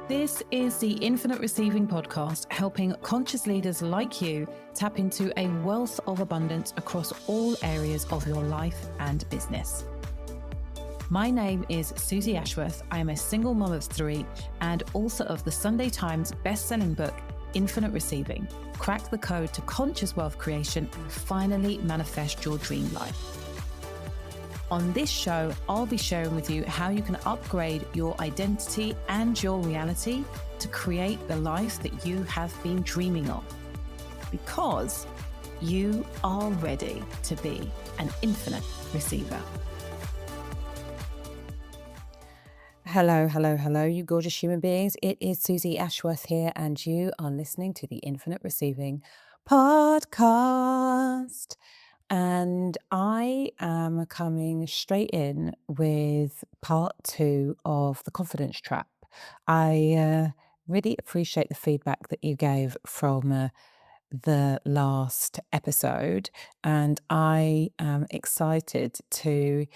This is the Infinite Receiving Podcast, helping conscious leaders like you tap into a wealth of abundance across all areas of your life and business. My name is Susie Ashworth. I am a single mom of 3 and author of the Sunday Times best-selling book, Infinite Receiving: Crack the Code to Conscious Wealth Creation and Finally Manifest Your Dream Life. On this show, I'll be sharing with you how you can upgrade your identity and your reality to create the life that you have been dreaming of. Because you are ready to be an infinite receiver. Hello, you gorgeous human beings. It is Susie Ashworth here, and you are listening to the Infinite Receiving Podcast. And I am coming straight in with part 2 of the confidence trap. I really appreciate the feedback that you gave from the last episode, and I am excited to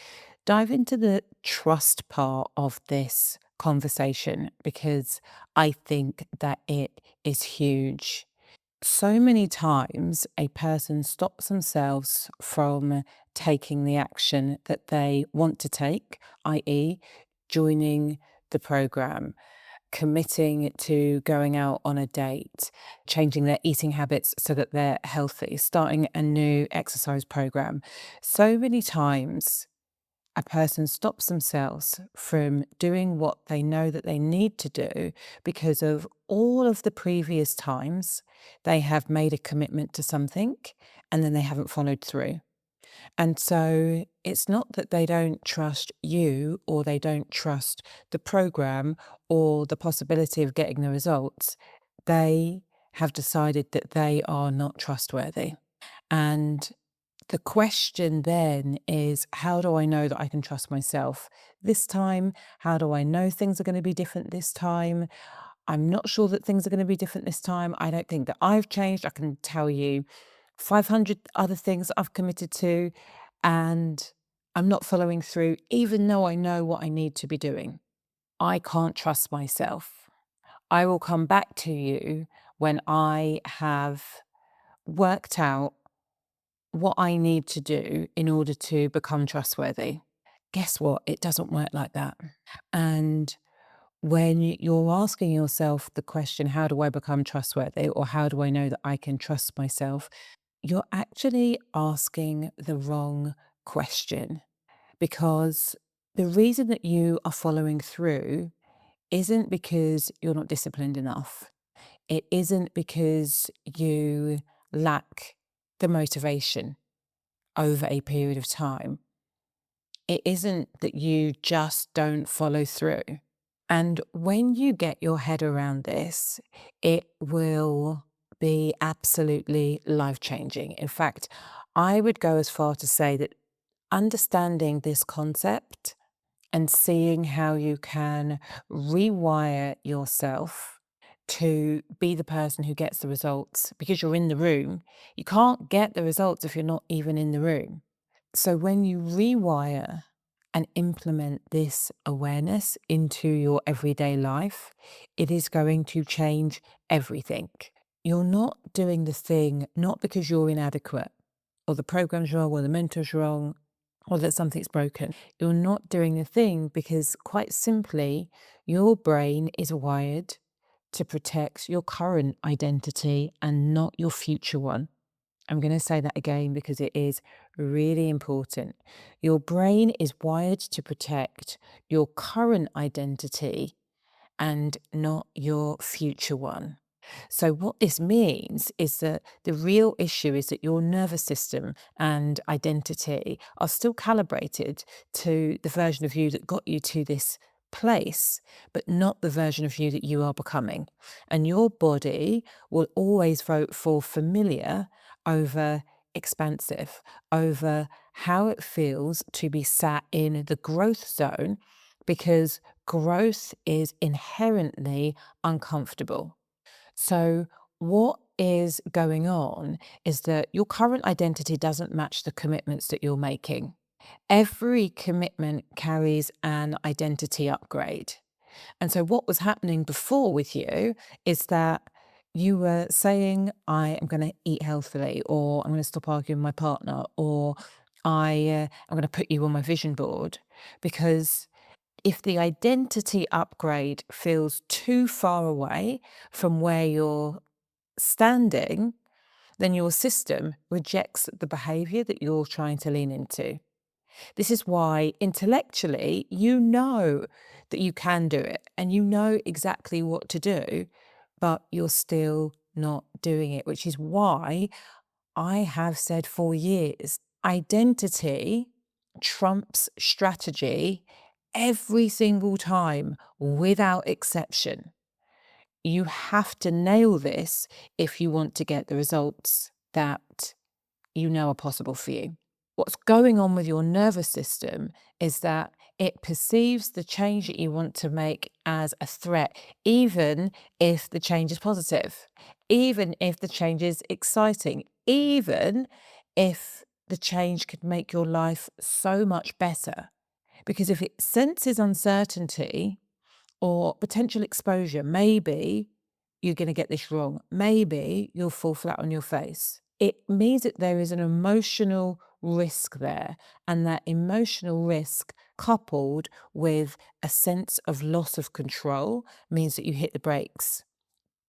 dive into the trust part of this conversation because I think that it is huge. So many times a person stops themselves from taking the action that they want to take, i.e., joining the program, committing to going out on a date, changing their eating habits so that they're healthy, starting a new exercise program. So many times a person stops themselves from doing what they know that they need to do because of all of the previous times they have made a commitment to something and then they haven't followed through. And so it's not that they don't trust you or they don't trust the program or the possibility of getting the results. They have decided that they are not trustworthy. And the question then is, how do I know that I can trust myself this time? How do I know things are going to be different this time? I'm not sure that things are going to be different this time. I don't think that I've changed. I can tell you 500 other things I've committed to, and I'm not following through, even though I know what I need to be doing. I can't trust myself. I will come back to you when I have worked out what I need to do in order to become trustworthy. Guess what? It doesn't work like that. And when you're asking yourself the question, how do I become trustworthy? Or how do I know that I can trust myself? You're actually asking the wrong question, because the reason that you are following through isn't because you're not disciplined enough. It isn't because you lack the motivation over a period of time. It isn't that you just don't follow through. And when you get your head around this, it will be absolutely life-changing. In fact, I would go as far to say that understanding this concept and seeing how you can rewire yourself to be the person who gets the results because you're in the room. You can't get the results if you're not even in the room. So when you rewire and implement this awareness into your everyday life, it is going to change everything. You're not doing the thing not because you're inadequate or the program's wrong or the mentor's wrong or that something's broken. You're not doing the thing because, quite simply, your brain is wired to protect your current identity and not your future one. I'm going to say that again because it is really important. Your brain is wired to protect your current identity and not your future one. So what this means is that the real issue is that your nervous system and identity are still calibrated to the version of you that got you to this place, but not the version of you that you are becoming. And your body will always vote for familiar over expansive, over how it feels to be sat in the growth zone, because growth is inherently uncomfortable. So, what is going on is that your current identity doesn't match the commitments that you're making. Every commitment carries an identity upgrade. And so what was happening before with you is that you were saying, I am going to eat healthily, or I'm going to stop arguing with my partner, or I'm going to put you on my vision board. Because if the identity upgrade feels too far away from where you're standing, then your system rejects the behavior that you're trying to lean into. This is why intellectually you know that you can do it and you know exactly what to do, but you're still not doing it, which is why I have said for years identity trumps strategy every single time without exception. You have to nail this if you want to get the results that you know are possible for you. What's going on with your nervous system is that it perceives the change that you want to make as a threat, even if the change is positive, even if the change is exciting, even if the change could make your life so much better. Because if it senses uncertainty or potential exposure, maybe you're going to get this wrong. Maybe you'll fall flat on your face. It means that there is an emotional risk there. And that emotional risk, coupled with a sense of loss of control, means that you hit the brakes.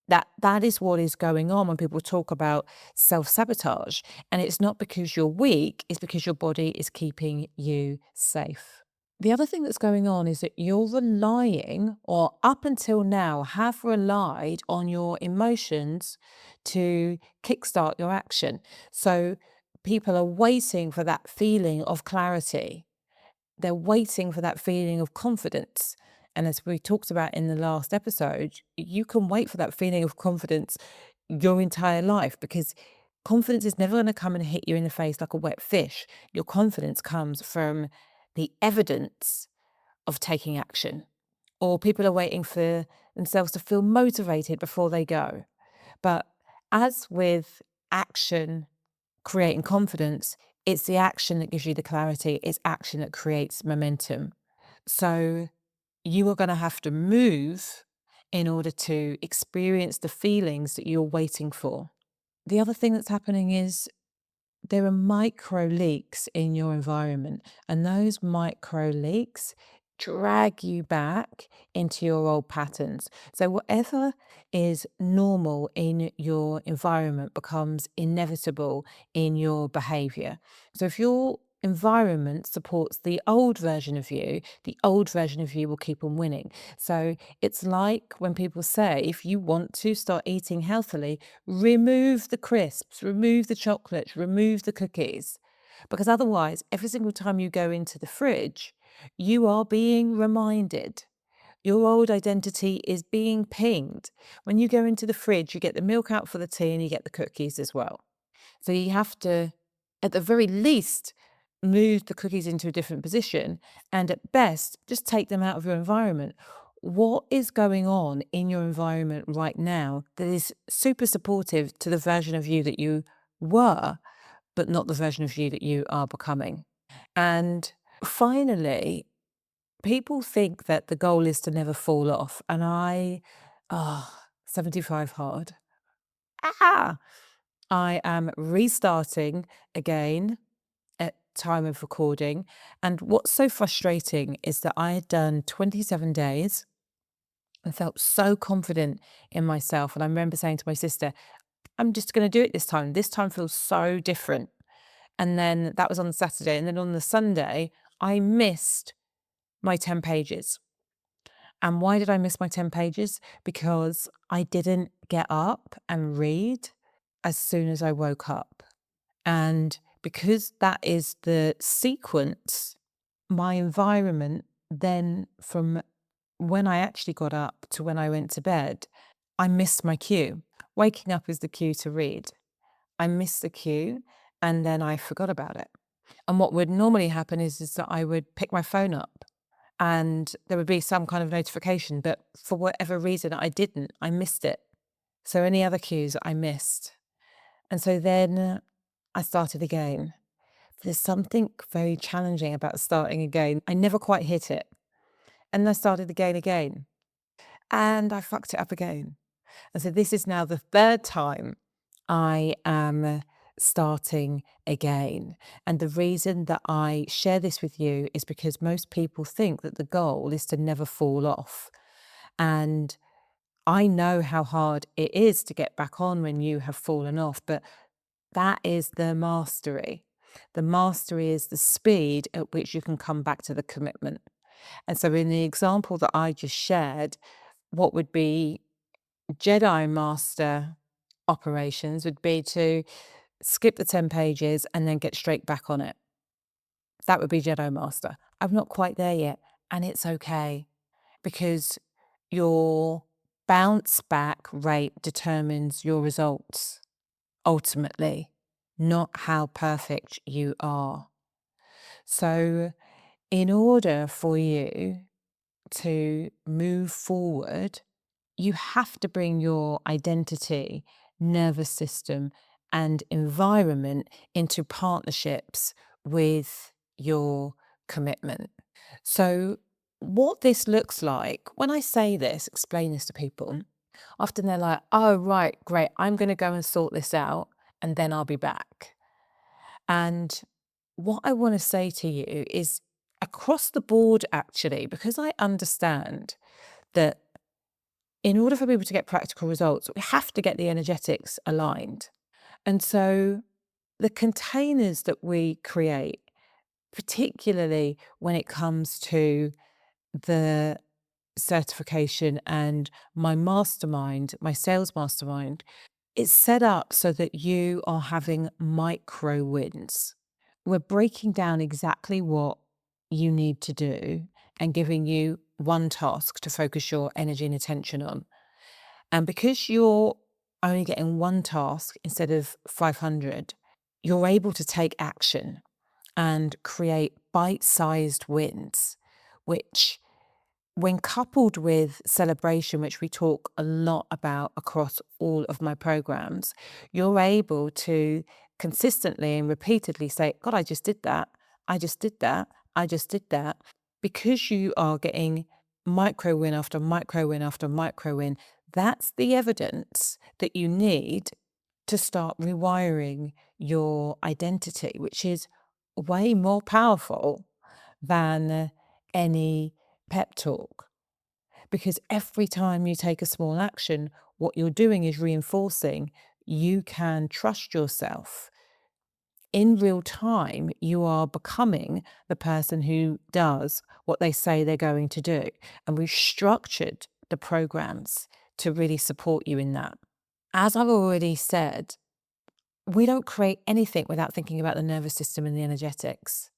That is what is going on when people talk about self-sabotage. And it's not because you're weak, it's because your body is keeping you safe. The other thing that's going on is that you're relying, or up until now have relied on your emotions to kickstart your action. So people are waiting for that feeling of clarity. They're waiting for that feeling of confidence. And as we talked about in the last episode, you can wait for that feeling of confidence your entire life, because confidence is never going to come and hit you in the face like a wet fish. Your confidence comes from the evidence of taking action, or people are waiting for themselves to feel motivated before they go. But as with action creating confidence, it's the action that gives you the clarity. It's action that creates momentum. So you are going to have to move in order to experience the feelings that you're waiting for. The other thing that's happening is there are micro leaks in your environment, and those micro leaks drag you back into your old patterns. So, whatever is normal in your environment becomes inevitable in your behavior. So, if your environment supports the old version of you, the old version of you will keep on winning. So, it's like when people say, if you want to start eating healthily, remove the crisps, remove the chocolates, remove the cookies. Because otherwise, every single time you go into the fridge, you are being reminded. Your old identity is being pinged. When you go into the fridge, you get the milk out for the tea and you get the cookies as well. So you have to, at the very least, move the cookies into a different position, and at best, just take them out of your environment. What is going on in your environment right now that is super supportive to the version of you that you were, but not the version of you that you are becoming? And finally, people think that the goal is to never fall off. And 75 hard. Ah, I am restarting again at time of recording. And what's so frustrating is that I had done 27 days. I felt so confident in myself. And I remember saying to my sister, I'm just going to do it this time. This time feels so different. And then that was on the Saturday. And then on the Sunday, I missed my 10 pages. And why did I miss my 10 pages? Because I didn't get up and read as soon as I woke up. And because that is the sequence, my environment then, from when I actually got up to when I went to bed, I missed my cue. Waking up is the cue to read. I missed the cue and then I forgot about it. And what would normally happen is that I would pick my phone up and there would be some kind of notification, but for whatever reason I didn't. I missed it. So any other cues I missed. And so then I started again. There's something very challenging about starting again. I never quite hit it. And I started again. and I fucked it up again. And so this is now the third time I am starting again. And the reason that I share this with you is because most people think that the goal is to never fall off. And I know how hard it is to get back on when you have fallen off, but that is the mastery. The mastery is the speed at which you can come back to the commitment. And so, in the example that I just shared, what would be Jedi Master operations would be to skip the 10 pages and then get straight back on it. That would be Jedi Master. I'm not quite there yet, and it's okay because your bounce back rate determines your results ultimately, not how perfect you are. So, in order for you to move forward, you have to bring your identity, nervous system, and environment into partnerships with your commitment. So, what this looks like, when I say this, explain this to people, often they're like, oh, right, great, I'm going to go and sort this out and then I'll be back. And what I want to say to you is across the board, actually, because I understand that in order for people to get practical results, we have to get the energetics aligned. And so the containers that we create, particularly when it comes to the certification and my mastermind, my sales mastermind, it's set up so that you are having micro wins. We're breaking down exactly what you need to do and giving you one task to focus your energy and attention on. And because you're only getting one task instead of 500, you're able to take action and create bite-sized wins, which when coupled with celebration, which we talk a lot about across all of my programs, you're able to consistently and repeatedly say, God, I just did that. I just did that. I just did that. Because you are getting micro win after micro win after micro win, that's the evidence that you need to start rewiring your identity, which is way more powerful than any pep talk. Because every time you take a small action, what you're doing is reinforcing you can trust yourself. In real time, you are becoming the person who does what they say they're going to do. And we've structured the programs to really support you in that. As I've already said, we don't create anything without thinking about the nervous system and the energetics.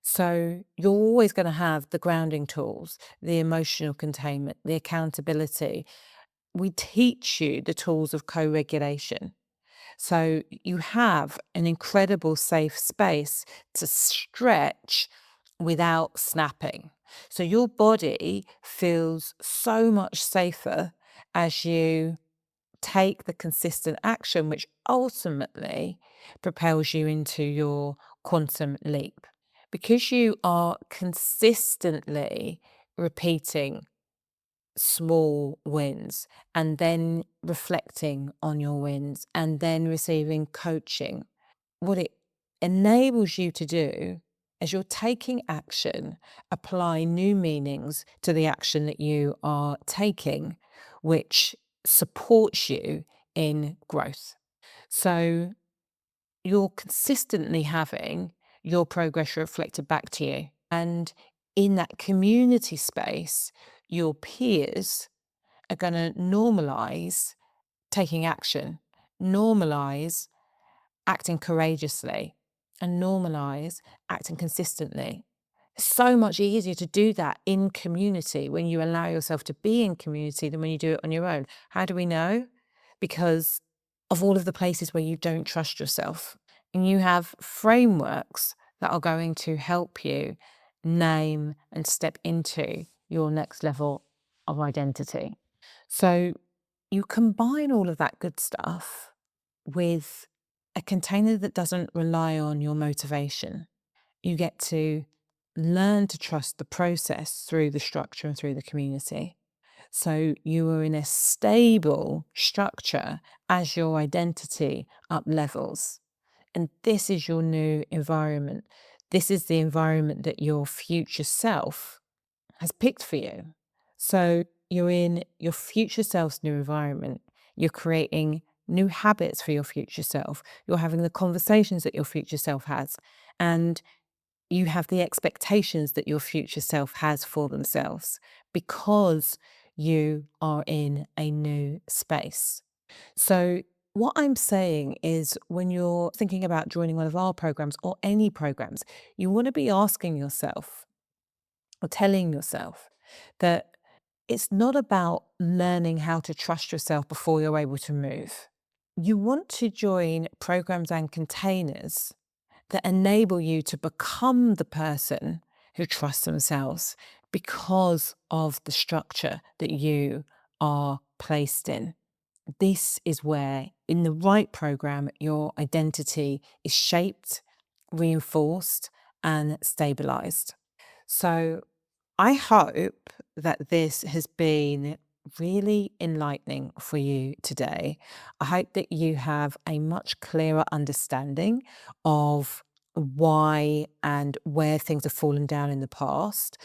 So you're always going to have the grounding tools, the emotional containment, the accountability. We teach you the tools of co-regulation. So you have an incredible safe space to stretch without snapping. So your body feels so much safer as you take the consistent action, which ultimately propels you into your quantum leap. Because you are consistently repeating small wins and then reflecting on your wins and then receiving coaching, what it enables you to do as you're taking action, apply new meanings to the action that you are taking, which supports you in growth. So you're consistently having your progress reflected back to you. And in that community space, your peers are going to normalize taking action, normalize acting courageously, and normalize acting consistently. It's so much easier to do that in community when you allow yourself to be in community than when you do it on your own. How do we know? Because of all of the places where you don't trust yourself. And you have frameworks that are going to help you name and step into your next level of identity. So you combine all of that good stuff with a container that doesn't rely on your motivation. You get to learn to trust the process through the structure and through the community. So you are in a stable structure as your identity up levels. And this is your new environment. This is the environment that your future self has picked for you. So you're in your future self's new environment. You're creating new habits for your future self. You're having the conversations that your future self has. And you have the expectations that your future self has for themselves because you are in a new space. So, what I'm saying is, when you're thinking about joining one of our programs or any programs, you want to be asking yourself or telling yourself that it's not about learning how to trust yourself before you're able to move. You want to join programs and containers that enable you to become the person who trusts themselves because of the structure that you are placed in. This is where, in the right program, your identity is shaped, reinforced, and stabilized. So, I hope that this has been really enlightening for you today. I hope that you have a much clearer understanding of why and where things have fallen down in the past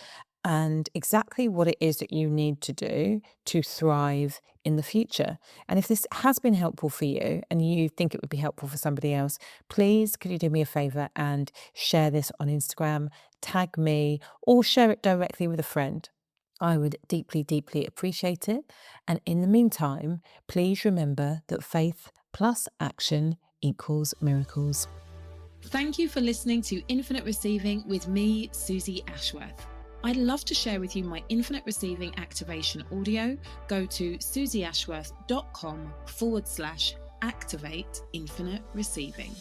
and exactly what it is that you need to do to thrive in the future. And if this has been helpful for you and you think it would be helpful for somebody else, please could you do me a favor and share this on Instagram, tag me, or share it directly with a friend. I would deeply, deeply appreciate it. And in the meantime, please remember that faith plus action equals miracles. Thank you for listening to Infinite Receiving with me, Susie Ashworth. I'd love to share with you my Infinite Receiving activation audio. Go to susieashworth.com/activate infinite receiving.